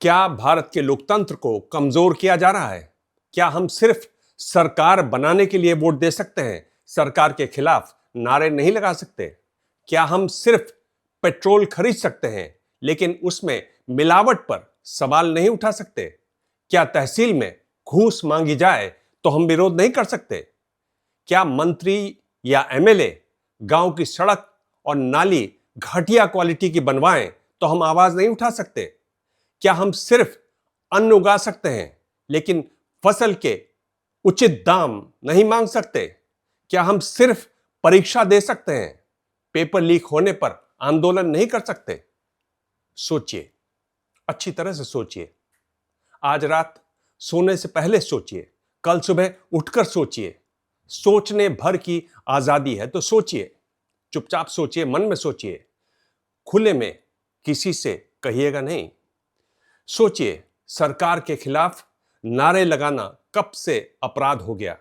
क्या भारत के लोकतंत्र को कमजोर किया जा रहा है? क्या हम सिर्फ सरकार बनाने के लिए वोट दे सकते हैं, सरकार के खिलाफ नारे नहीं लगा सकते? क्या हम सिर्फ पेट्रोल खरीद सकते हैं, लेकिन उसमें मिलावट पर सवाल नहीं उठा सकते? क्या तहसील में घूस मांगी जाए तो हम विरोध नहीं कर सकते? क्या मंत्री या एमएलए गांव की सड़क और नाली घटिया क्वालिटी की बनवाएं तो हम आवाज नहीं उठा सकते? क्या हम सिर्फ अन्न उगा सकते हैं, लेकिन फसल के उचित दाम नहीं मांग सकते? क्या हम सिर्फ परीक्षा दे सकते हैं, पेपर लीक होने पर आंदोलन नहीं कर सकते? सोचिए, अच्छी तरह से सोचिए। आज रात सोने से पहले सोचिए, कल सुबह उठकर सोचिए। सोचने भर की आजादी है तो सोचिए, चुपचाप सोचिए, मन में सोचिए, खुले में किसी से कहिएगा नहीं। सोचिए, सरकार के खिलाफ नारे लगाना कब से अपराध हो गया?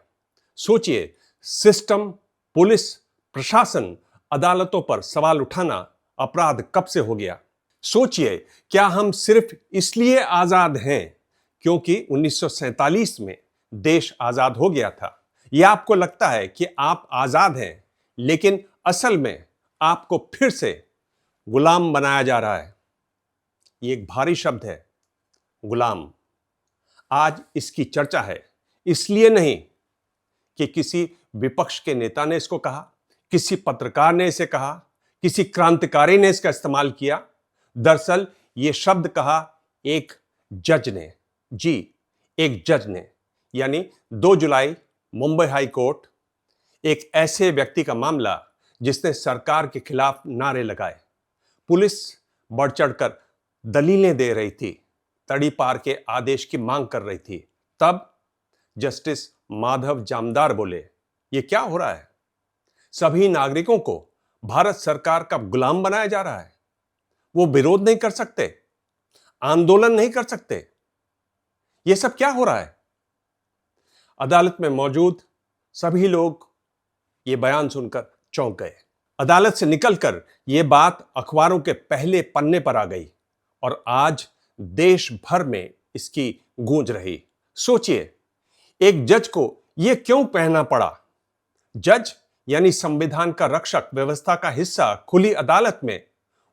सोचिए, सिस्टम, पुलिस, प्रशासन, अदालतों पर सवाल उठाना अपराध कब से हो गया? सोचिए, क्या हम सिर्फ इसलिए आजाद हैं क्योंकि 1947 में देश आजाद हो गया था? या आपको लगता है कि आप आजाद हैं, लेकिन असल में आपको फिर से गुलाम बनाया जा रहा है? ये एक भारी शब्द है, गुलाम। आज इसकी चर्चा है इसलिए नहीं कि किसी विपक्ष के नेता ने इसको कहा, किसी पत्रकार ने इसे कहा, किसी क्रांतिकारी ने इसका इस्तेमाल किया। दरअसल यह शब्द कहा एक जज ने। जी, एक जज ने। यानी 2 जुलाई मुंबई हाई कोर्ट, एक ऐसे व्यक्ति का मामला जिसने सरकार के खिलाफ नारे लगाए। पुलिस बढ़ चढ़कर दलीलें दे रही थी, तड़ीपार के आदेश की मांग कर रही थी। तब जस्टिस माधव जामदार बोले, ये क्या हो रहा है? सभी नागरिकों को भारत सरकार का गुलाम बनाया जा रहा है। वो विरोध नहीं कर सकते, आंदोलन नहीं कर सकते। ये सब क्या हो रहा है? अदालत में मौजूद सभी लोग ये बयान सुनकर चौंक गए। अदालत से निकलकर यह बात अखबारों के पहले पन्ने पर आ गई और आज देश भर में इसकी गूंज रही। सोचिए, एक जज को यह क्यों कहना पड़ा? जज यानी संविधान का रक्षक, व्यवस्था का हिस्सा, खुली अदालत में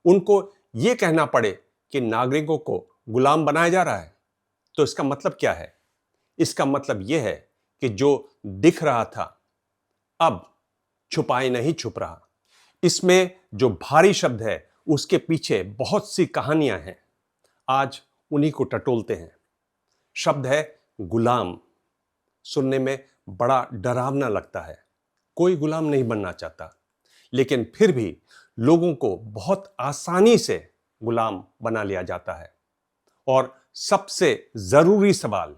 उनको यह कहना पड़े कि नागरिकों को गुलाम बनाया जा रहा है, तो इसका मतलब क्या है? इसका मतलब यह है कि जो दिख रहा था अब छुपाए नहीं छुप रहा। इसमें जो भारी शब्द है उसके पीछे बहुत सी कहानियां हैं। आज उन्हीं को टटोलते हैं। शब्द है गुलाम। सुनने में बड़ा डरावना लगता है। कोई गुलाम नहीं बनना चाहता, लेकिन फिर भी लोगों को बहुत आसानी से गुलाम बना लिया जाता है। और सबसे जरूरी सवाल,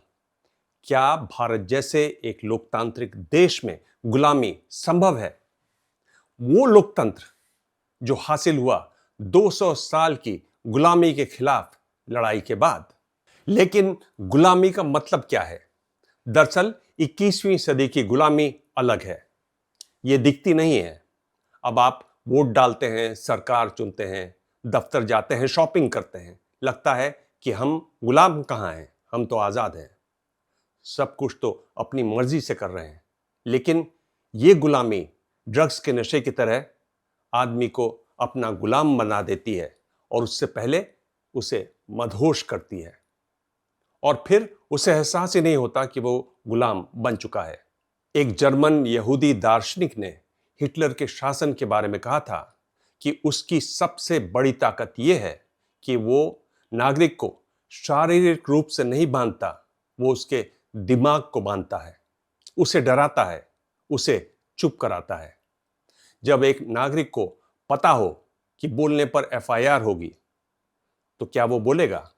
क्या भारत जैसे एक लोकतांत्रिक देश में गुलामी संभव है? वो लोकतंत्र जो हासिल हुआ 200 साल की गुलामी के खिलाफ लड़ाई के बाद। लेकिन गुलामी का मतलब क्या है? दरअसल 21वीं सदी की गुलामी अलग है। ये दिखती नहीं है। अब आप वोट डालते हैं, सरकार चुनते हैं, दफ्तर जाते हैं, शॉपिंग करते हैं, लगता है कि हम गुलाम कहाँ हैं, हम तो आजाद हैं, सब कुछ तो अपनी मर्जी से कर रहे हैं। लेकिन ये गुलामी ड्रग्स के नशे की तरह आदमी को अपना गुलाम बना देती है और उससे पहले उसे मदहोश करती है और फिर उसे एहसास ही नहीं होता कि वो गुलाम बन चुका है। एक जर्मन यहूदी दार्शनिक ने हिटलर के शासन के बारे में कहा था कि उसकी सबसे बड़ी ताकत यह है कि वो नागरिक को शारीरिक रूप से नहीं बांधता, वो उसके दिमाग को बांधता है, उसे डराता है, उसे चुप कराता है। जब एक नागरिक को पता हो कि बोलने पर एफआईआर होगी, तो क्या वो बोलेगा?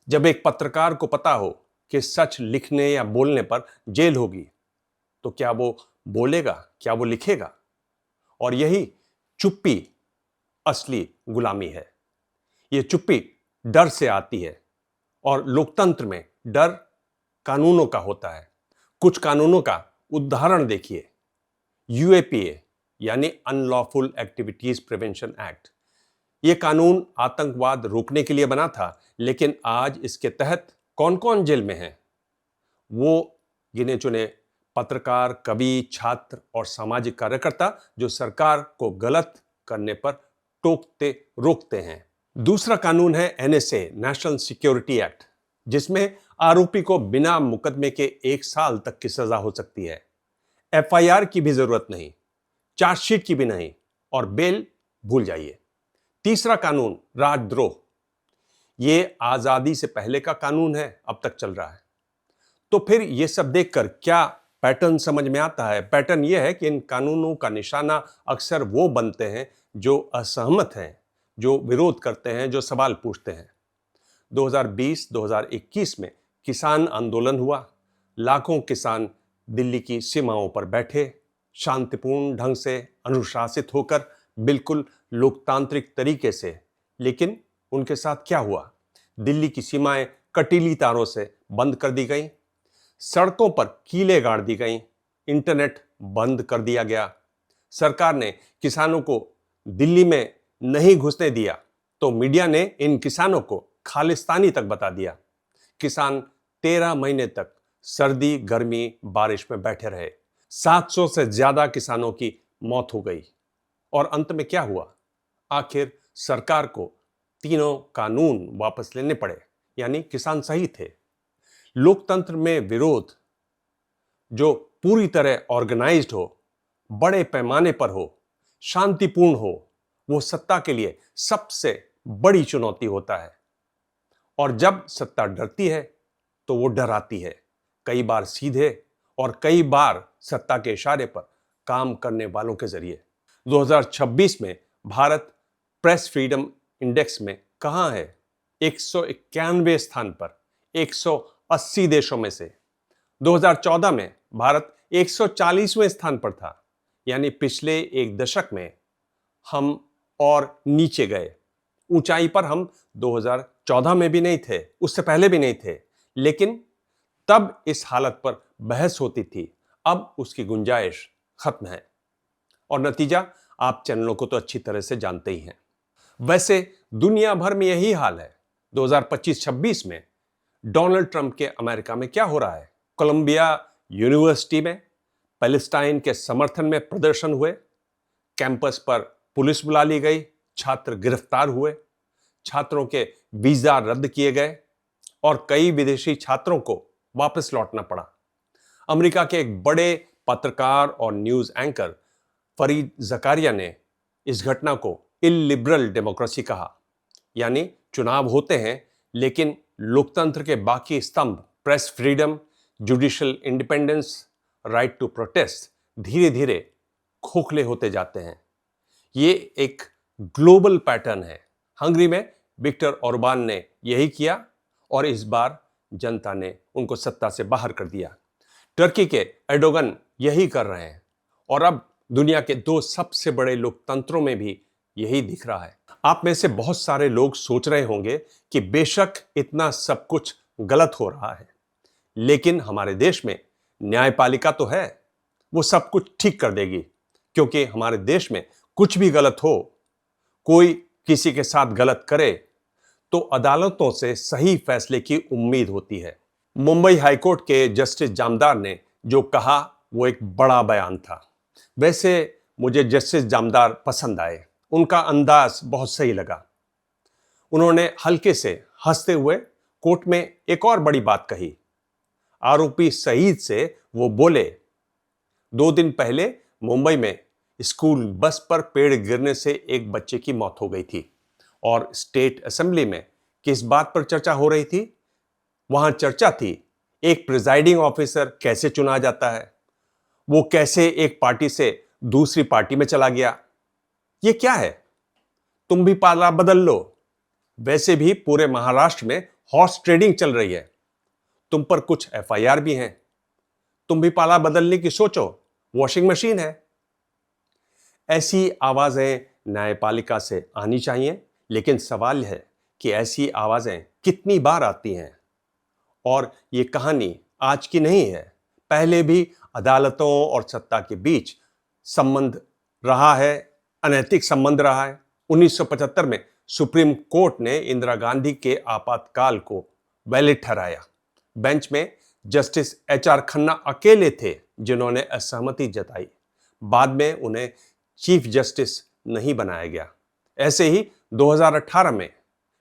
जब एक पत्रकार को पता हो कि सच लिखने या बोलने पर जेल होगी, तो क्या वो बोलेगा, क्या वो लिखेगा? और यही चुप्पी असली गुलामी है। ये चुप्पी डर से आती है और लोकतंत्र में डर कानूनों का होता है। कुछ कानूनों का उदाहरण देखिए। यूएपीए यानी अनलॉफुल एक्टिविटीज प्रिवेंशन एक्ट। यह कानून आतंकवाद रोकने के लिए बना था, लेकिन आज इसके तहत कौन कौन जेल में है? वो गिने चुने पत्रकार, कवि, छात्र और सामाजिक कार्यकर्ता जो सरकार को गलत करने पर टोकते रोकते हैं। दूसरा कानून है एनएसए, नेशनल सिक्योरिटी एक्ट, जिसमें आरोपी को बिना मुकदमे के 1 साल तक की सजा हो सकती है। एफआईआर की भी जरूरत नहीं, चार्जशीट की भी नहीं, और बेल भूल जाइए। तीसरा कानून राजद्रोह, ये आजादी से पहले का कानून है, अब तक चल रहा है। तो फिर ये सब देखकर क्या पैटर्न समझ में आता है? पैटर्न ये है कि इन कानूनों का निशाना अक्सर वो बनते हैं जो असहमत हैं, जो विरोध करते हैं, जो सवाल पूछते हैं। 2020-2021 में किसान आंदोलन हुआ। लाखों किसान दिल्ली की सीमाओं पर बैठे, शांतिपूर्ण ढंग से, अनुशासित होकर, बिल्कुल लोकतांत्रिक तरीके से। लेकिन उनके साथ क्या हुआ? दिल्ली की सीमाएं कटीली तारों से बंद कर दी गई, सड़कों पर कीले गाड़ दी गई, इंटरनेट बंद कर दिया गया। सरकार ने किसानों को दिल्ली में नहीं घुसने दिया तो मीडिया ने इन किसानों को खालिस्तानी तक बता दिया। किसान 13 महीने तक सर्दी, गर्मी, बारिश में बैठे रहे। 700 से ज्यादा किसानों की मौत हो गई। और अंत में क्या हुआ? आखिर सरकार को तीनों कानून वापस लेने पड़े, यानी किसान सही थे। लोकतंत्र में विरोध जो पूरी तरह ऑर्गेनाइज्ड हो, बड़े पैमाने पर हो, शांतिपूर्ण हो, वो सत्ता के लिए सबसे बड़ी चुनौती होता है। और जब सत्ता डरती है तो वो डराती है, कई बार सीधे और कई बार सत्ता के इशारे पर काम करने वालों के जरिए। 2026 में भारत प्रेस फ्रीडम इंडेक्स में कहां है? 191वें स्थान पर, 180 देशों में से। 2014 में भारत 140वें स्थान पर था, यानी पिछले एक दशक में हम और नीचे गए। ऊंचाई पर हम 2014 में भी नहीं थे, उससे पहले भी नहीं थे, लेकिन तब इस हालत पर बहस होती थी। अब उसकी गुंजाइश खत्म है। और नतीजा आप चैनलों को तो अच्छी तरह से जानते ही हैं। वैसे दुनिया भर में यही हाल है। 2025-26 में डोनाल्ड ट्रंप के अमेरिका में क्या हो रहा है? कोलंबिया यूनिवर्सिटी में पैलेस्टाइन के समर्थन में प्रदर्शन हुए, कैंपस पर पुलिस बुला ली गई, छात्र गिरफ्तार हुए, छात्रों के वीजा रद्द किए गए और कई विदेशी छात्रों को वापस लौटना पड़ा। अमेरिका के एक बड़े पत्रकार और न्यूज एंकर फरीद जकारिया ने इस घटना को इलिबरल डेमोक्रेसी कहा, यानी चुनाव होते हैं लेकिन लोकतंत्र के बाकी स्तंभ, press freedom, judicial independence, right to protest, धीरे धीरे खोखले होते जाते हैं। ये एक ग्लोबल पैटर्न है। हंगरी में विक्टर ओरबान ने यही किया और इस बार जनता ने उनको सत्ता से बाहर कर दिया। टर्की के एर्डोगन यही कर रहे हैं और अब दुनिया के 2 सबसे बड़े लोकतंत्रों में भी यही दिख रहा है। आप में से बहुत सारे लोग सोच रहे होंगे कि बेशक इतना सब कुछ गलत हो रहा है, लेकिन हमारे देश में न्यायपालिका तो है, वो सब कुछ ठीक कर देगी। क्योंकि हमारे देश में कुछ भी गलत हो, कोई किसी के साथ गलत करे तो अदालतों से सही फैसले की उम्मीद होती है। मुंबई हाईकोर्ट के जस्टिस जामदार ने जो कहा वो एक बड़ा बयान था। वैसे मुझे जस्टिस जामदार पसंद आए, उनका अंदाज बहुत सही लगा। उन्होंने हल्के से हंसते हुए कोर्ट में एक और बड़ी बात कही। आरोपी शहीद से वो बोले, 2 दिन पहले मुंबई में स्कूल बस पर पेड़ गिरने से एक बच्चे की मौत हो गई थी और स्टेट असेंबली में किस बात पर चर्चा हो रही थी? वहां चर्चा थी एक प्रिजाइडिंग ऑफिसर कैसे चुना जाता है, वो कैसे एक पार्टी से दूसरी पार्टी में चला गया। ये क्या है? तुम भी पाला बदल लो। वैसे भी पूरे महाराष्ट्र में हॉर्स ट्रेडिंग चल रही है, तुम पर कुछ एफआईआर भी हैं। तुम भी पाला बदलने की सोचो, वॉशिंग मशीन है। ऐसी आवाजें न्यायपालिका से आनी चाहिए, लेकिन सवाल है कि ऐसी आवाजें कितनी बार आती हैं। और ये कहानी आज की नहीं है, पहले भी अदालतों और सत्ता के बीच संबंध रहा है, अनैतिक संबंध रहा है। 1975 में सुप्रीम कोर्ट ने इंदिरा गांधी के आपातकाल को वैलिड ठहराया। बेंच में जस्टिस एच.आर. खन्ना अकेले थे जिन्होंने असहमति जताई। बाद में उन्हें चीफ जस्टिस नहीं बनाया गया। ऐसे ही 2018 में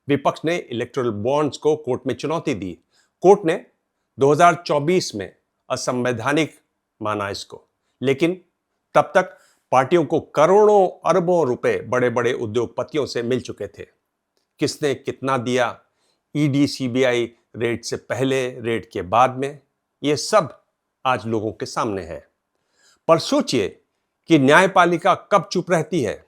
विपक्ष ने इलेक्टोरल बॉन्ड्स को कोर्ट में चुनौती दी। कोर्ट ने 2024 में असंवैधानिक माना इसको, लेकिन तब तक पार्टियों को करोड़ों अरबों रुपए बड़े बड़े उद्योगपतियों से मिल चुके थे। किसने कितना दिया, ईडी सीबीआई रेड से पहले, रेड के बाद में, यह सब आज लोगों के सामने है। पर सोचिए कि न्यायपालिका कब चुप रहती है।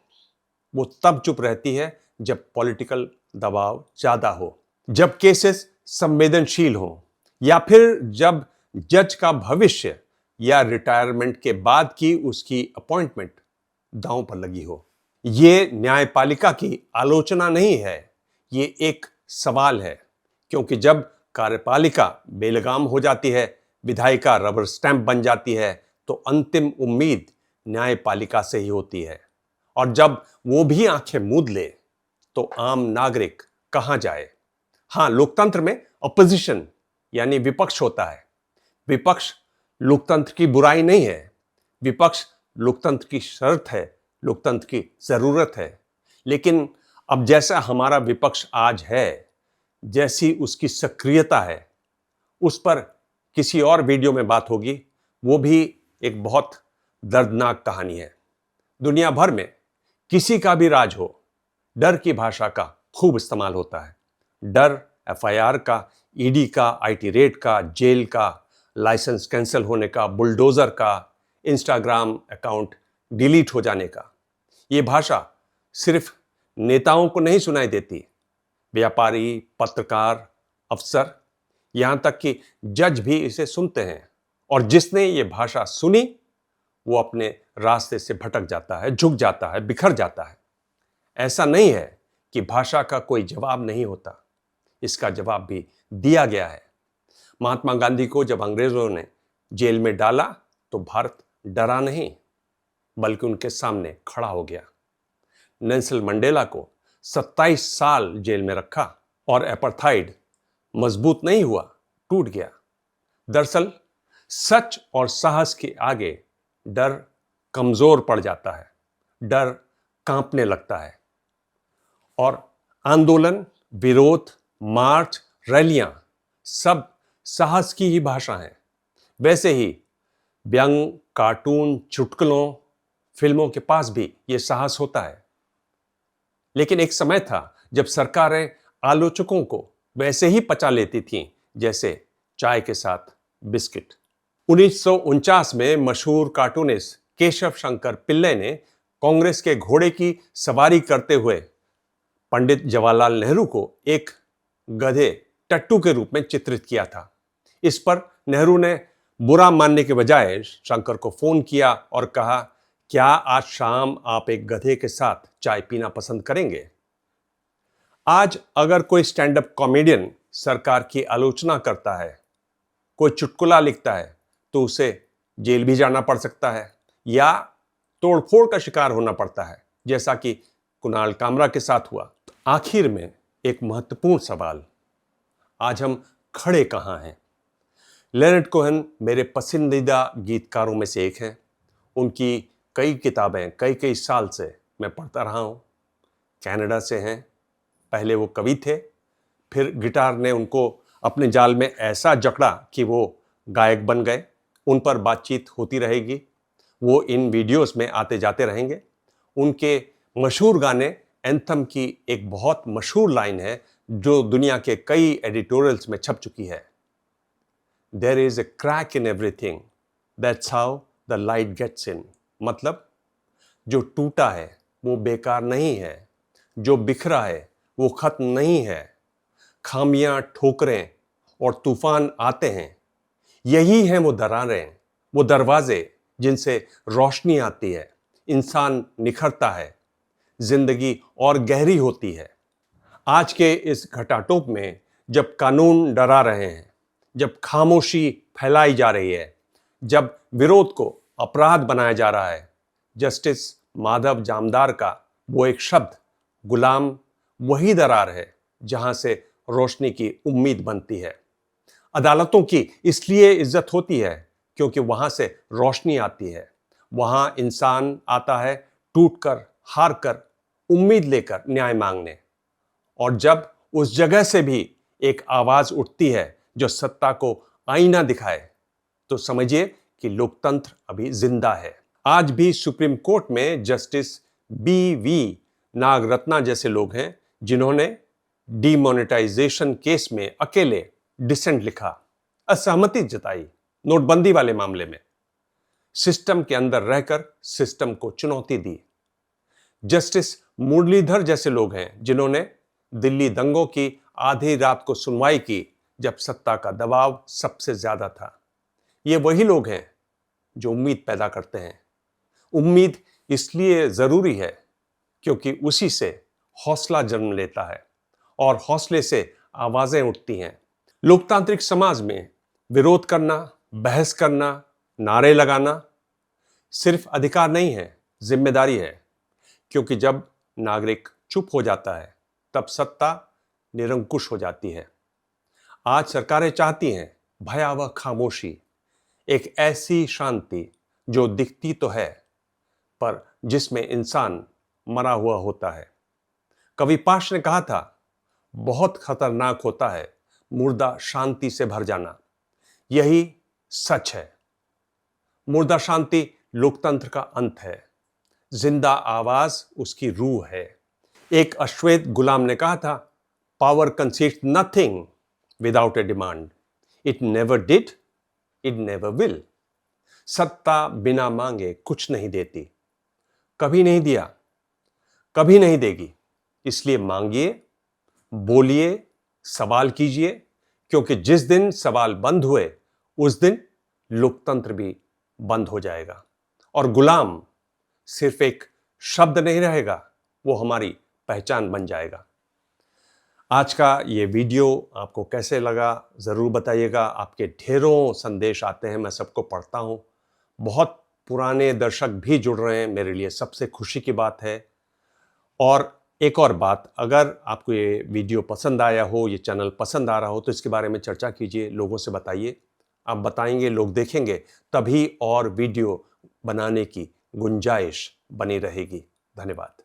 वो तब चुप रहती है जब पॉलिटिकल दबाव ज्यादा हो, जब केसेस संवेदनशील हो, या फिर जब जज का भविष्य या रिटायरमेंट के बाद की उसकी अपॉइंटमेंट दांव पर लगी हो। यह न्यायपालिका की आलोचना नहीं है, ये एक सवाल है, क्योंकि जब कार्यपालिका बेलगाम हो जाती है, विधायिका रबर स्टैंप बन जाती है, तो अंतिम उम्मीद न्यायपालिका से ही होती है। और जब वो भी आंखें मूंद ले तो आम नागरिक कहां जाए। हां, लोकतंत्र में अपोजिशन यानी विपक्ष होता है। विपक्ष लोकतंत्र की बुराई नहीं है, विपक्ष लोकतंत्र की शर्त है, लोकतंत्र की जरूरत है। लेकिन अब जैसा हमारा विपक्ष आज है, जैसी उसकी सक्रियता है, उस पर किसी और वीडियो में बात होगी। वो भी एक बहुत दर्दनाक कहानी है। दुनिया भर में किसी का भी राज हो, डर की भाषा का खूब इस्तेमाल होता है। डर एफआईआर का, ईडी का, आईटी रेड का, जेल का, लाइसेंस कैंसिल होने का, बुलडोजर का, इंस्टाग्राम अकाउंट डिलीट हो जाने का। ये भाषा सिर्फ नेताओं को नहीं सुनाई देती, व्यापारी, पत्रकार, अफसर, यहां तक कि जज भी इसे सुनते हैं। और जिसने ये भाषा सुनी वो अपने रास्ते से भटक जाता है, झुक जाता है, बिखर जाता है। ऐसा नहीं है कि भाषा का कोई जवाब नहीं होता, इसका जवाब भी दिया गया है। महात्मा गांधी को जब अंग्रेजों ने जेल में डाला तो भारत डरा नहीं, बल्कि उनके सामने खड़ा हो गया। नेल्सन मंडेला को 27 साल जेल में रखा और एपार्थाइड मजबूत नहीं हुआ, टूट गया। दरअसल सच और साहस के आगे डर कमजोर पड़ जाता है, डर कांपने लगता है। और आंदोलन, विरोध, मार्च, रैलियां सब साहस की ही भाषा है। वैसे ही व्यंग, कार्टून, चुटकुलों, फिल्मों के पास भी यह साहस होता है। लेकिन एक समय था जब सरकारें आलोचकों को वैसे ही पचा लेती थीं जैसे चाय के साथ बिस्किट। 1949 में मशहूर कार्टूनिस्ट केशव शंकर पिल्ले ने कांग्रेस के घोड़े की सवारी करते हुए पंडित जवाहरलाल नेहरू को एक गधे, टट्टू के रूप में चित्रित किया था। इस पर नेहरू ने बुरा मानने के बजाय शंकर को फोन किया और कहा, क्या आज शाम आप एक गधे के साथ चाय पीना पसंद करेंगे? आज अगर कोई स्टैंड अप कॉमेडियन सरकार की आलोचना करता है, कोई चुटकुला लिखता है, तो उसे जेल भी जाना पड़ सकता है या तोड़फोड़ का शिकार होना पड़ता है, जैसा कि कुणाल कामरा के साथ हुआ। आखिर में एक महत्वपूर्ण सवाल, आज हम खड़े कहां हैं? लेनर्ड कोहेन मेरे पसंदीदा गीतकारों में से एक हैं। उनकी कई किताबें कई साल से मैं पढ़ता रहा हूं। कनाडा से हैं। पहले वो कवि थे, फिर गिटार ने उनको अपने जाल में ऐसा जकड़ा कि वो गायक बन गए। उन पर बातचीत होती रहेगी, वो इन वीडियोस में आते जाते रहेंगे। उनके मशहूर गाने एंथम की एक बहुत मशहूर लाइन है जो दुनिया के कई एडिटोरियल्स में छप चुकी है, there is a crack in everything, that's how the light gets in. मतलब जो टूटा है वो बेकार नहीं है, जो बिखरा है वो खत्म नहीं है। खामियां, ठोकरें और तूफान आते हैं, यही हैं वो दरारें, वो दरवाजे जिनसे रोशनी आती है, इंसान निखरता है, जिंदगी और गहरी होती है। आज के इस घटाटोप में जब कानून डरा रहे हैं, जब खामोशी फैलाई जा रही है, जब विरोध को अपराध बनाया जा रहा है, जस्टिस माधव जामदार का वो एक शब्द गुलाम वही दरार है जहां से रोशनी की उम्मीद बनती है। अदालतों की इसलिए इज्जत होती है क्योंकि वहां से रोशनी आती है। वहां इंसान आता है टूटकर, हार कर, उम्मीद लेकर न्याय मांगने। और जब उस जगह से भी एक आवाज उठती है जो सत्ता को आईना दिखाए, तो समझिए कि लोकतंत्र अभी जिंदा है। आज भी सुप्रीम कोर्ट में जस्टिस बी नागरत्ना जैसे लोग हैं जिन्होंने डीमोनेटाइजेशन केस में अकेले डिसेंट लिखा, असहमति जताई। नोटबंदी वाले मामले में सिस्टम के अंदर रहकर सिस्टम को चुनौती दी। जस्टिस मुरलीधर जैसे लोग हैं जिन्होंने दिल्ली दंगों की आधी रात को सुनवाई की जब सत्ता का दबाव सबसे ज्यादा था। ये वही लोग हैं जो उम्मीद पैदा करते हैं। उम्मीद इसलिए जरूरी है क्योंकि उसी से हौसला जन्म लेता है और हौसले से आवाजें उठती हैं। लोकतांत्रिक समाज में विरोध करना, बहस करना, नारे लगाना सिर्फ अधिकार नहीं है, जिम्मेदारी है। क्योंकि जब नागरिक चुप हो जाता है तब सत्ता निरंकुश हो जाती है। आज सरकारें चाहती हैं भयावह खामोशी, एक ऐसी शांति जो दिखती तो है पर जिसमें इंसान मरा हुआ होता है। कवि पाश ने कहा था, बहुत खतरनाक होता है मुर्दा शांति से भर जाना। यही सच है। मुर्दा शांति लोकतंत्र का अंत है, जिंदा आवाज उसकी रूह है। एक अश्वेत गुलाम ने कहा था, power कंसीड्स nothing without A demand, it never did, it never will. सत्ता बिना मांगे कुछ नहीं देती, कभी नहीं दिया, कभी नहीं देगी। इसलिए मांगिए, बोलिए, सवाल कीजिए, क्योंकि जिस दिन सवाल बंद हुए उस दिन लोकतंत्र भी बंद हो जाएगा और गुलाम सिर्फ एक शब्द नहीं रहेगा, वो हमारी पहचान बन जाएगा। आज का ये वीडियो आपको कैसे लगा जरूर बताइएगा। आपके ढेरों संदेश आते हैं, मैं सबको पढ़ता हूं। बहुत पुराने दर्शक भी जुड़ रहे हैं, मेरे लिए सबसे खुशी की बात है। और एक और बात, अगर आपको ये वीडियो पसंद आया हो, ये चैनल पसंद आ रहा हो, तो इसके बारे में चर्चा कीजिए, लोगों से बताइए। आप बताएंगे, लोग देखेंगे, तभी और वीडियो बनाने की गुंजाइश बनी रहेगी। धन्यवाद।